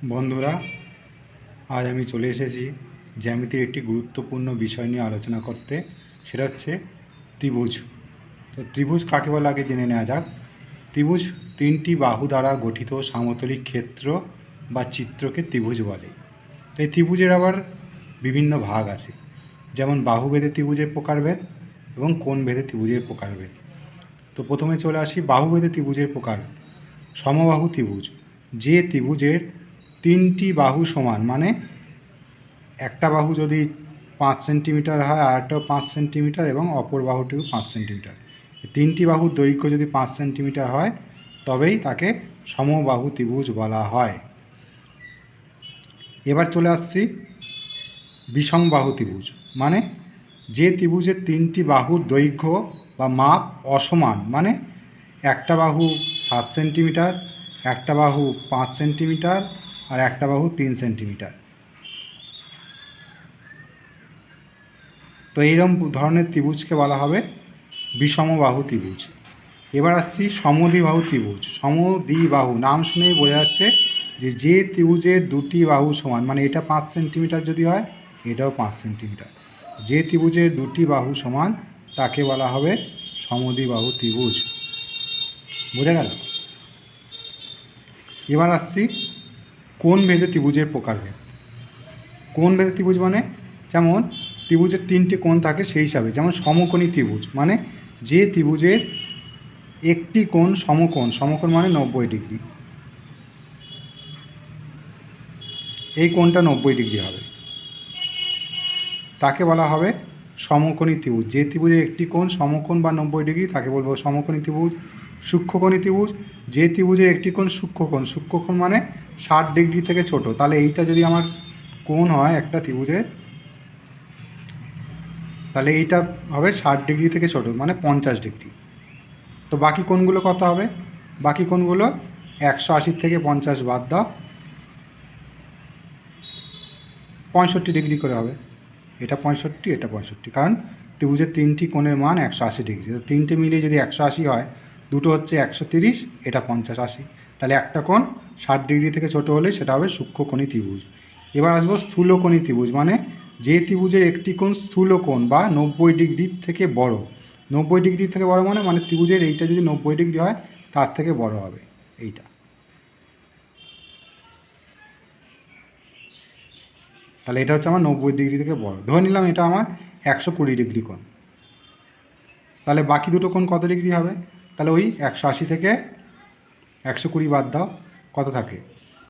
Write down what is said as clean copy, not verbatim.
বন্ধুরা, আজ আমি চলে এসেছি জ্যামিতির একটি গুরুত্বপূর্ণ বিষয় নিয়ে আলোচনা করতে। সেটা হচ্ছে ত্রিভুজ। তো ত্রিভুজ কাকে বলে আগে জেনে নেওয়া যাক। ত্রিভুজ তিনটি বাহু দ্বারা গঠিত সমতলিক ক্ষেত্র বা চিত্রকে ত্রিভুজ বলে। এই ত্রিভুজের আবার বিভিন্ন ভাগ আছে, যেমন বাহুভেদে ত্রিভুজের প্রকারভেদ এবং কোণভেদে ত্রিভুজের প্রকারভেদ। তো প্রথমে চলে আসি বাহুভেদে ত্রিভুজের প্রকার। সমবাহু ত্রিভুজ, যে ত্রিভুজের তিনটি বাহু সমান, মানে একটা বাহু যদি 5 সেন্টিমিটার হয়, আরেকটাও 5 সেন্টিমিটার এবং অপর বাহুটিও 5 সেন্টিমিটার, তিনটি বাহুর দৈর্ঘ্য যদি 5 সেন্টিমিটার হয় তবেই তাকে সমবাহু ত্রিভুজ বলা হয়। এবার চলে আসছি বিষমবাহু ত্রিভুজ, মানে যে ত্রিভুজের তিনটি বাহুর দৈর্ঘ্য বা মাপ অসমান, মানে একটা বাহু 7 সেন্টিমিটার, একটা বাহু 5 সেন্টিমিটার আর একটা বাহু 3 সেন্টিমিটার। তো এইরকম ধরনের ত্রিভুজকে বলা হবে বিষমবাহু ত্রিভুজ। এবার আসছি সমদ্বিবাহু ত্রিভুজ। সমদ্বিবাহু নাম শুনেই বোঝা যাচ্ছে যে ত্রিভুজের দুটি বাহু সমান, মানে এটা 5 সেন্টিমিটার যদি হয়, এটাও 5 সেন্টিমিটার। যে ত্রিভুজের দুটি বাহু সমান তাকে বলা হবে সমদ্বিবাহু ত্রিভুজ। বোঝা গেল? এবার আসছি কোণভেদে ত্রিভুজের প্রকারভেদ। কোণভেদে ত্রিভুজ মানে যেমন ত্রিভুজের তিনটি কোণ থাকে সেই হিসাবে, যেমন সমকোণী ত্রিভুজ মানে যে ত্রিভুজের একটি কোণ সমকোণ, সমকোণ মানে 90 ডিগ্রি, এই কোণটা 90 ডিগ্রি হবে, তাকে বলা হবে সমকোণী ত্রিভুজ। যে ত্রিভুজের একটি কোণ সমকোণ বা 90 ডিগ্রি তাকে বলবো সমকোণী ত্রিভুজ। সূক্ষ্মকোণী ত্রিভুজ, যে ত্রিভুজের একটি কোণ সূক্ষ্মকোণ, সূক্ষ্মকোণ মানে 60 ডিগ্রি থেকে ছোট, তাহলে এইটা যদি আমার কোণ হয় একটা ত্রিভুজের, তাহলে এইটা হবে 60 ডিগ্রি থেকে ছোট, মানে 50 ডিগ্রি। তো বাকি কোণগুলো কত হবে? বাকি কোণগুলো 180 থেকে 50 বাদ দাও, 65 ডিগ্রি করে হবে। এটা 65, এটা 65, কারণ ত্রিভুজের তিনটি কোণের মান 180 ডিগ্রি। তো তিনটে মিলিয়ে যদি 180 হয়, দুটো হচ্ছে 130, এটা 50 80, তাহলে একটা কোণ 60 ডিগ্রি থেকে ছোট হলে সেটা হবে সূক্ষ্মকোণী ত্রিভুজ। এবার আসবো স্থূলকোণী ত্রিভুজ, মানে যে ত্রিভুজের একটি কোণ স্থূলকোণ বা 90 ডিগ্রির থেকে বড়। 90 ডিগ্রি থেকে বড় মানে ত্রিভুজের এইটা যদি 90 ডিগ্রি হয় তার থেকে বড় হবে এইটা। তাহলে এটা হচ্ছে আমার 90 ডিগ্রি থেকে বড়। ধরে নিলাম এটা আমার 120 ডিগ্রি কোণ, তাহলে বাকি দুটো কোণ কত ডিগ্রি হবে? তাহলে ওই 180 থেকে 120 বাদ দাও, কত থাকে?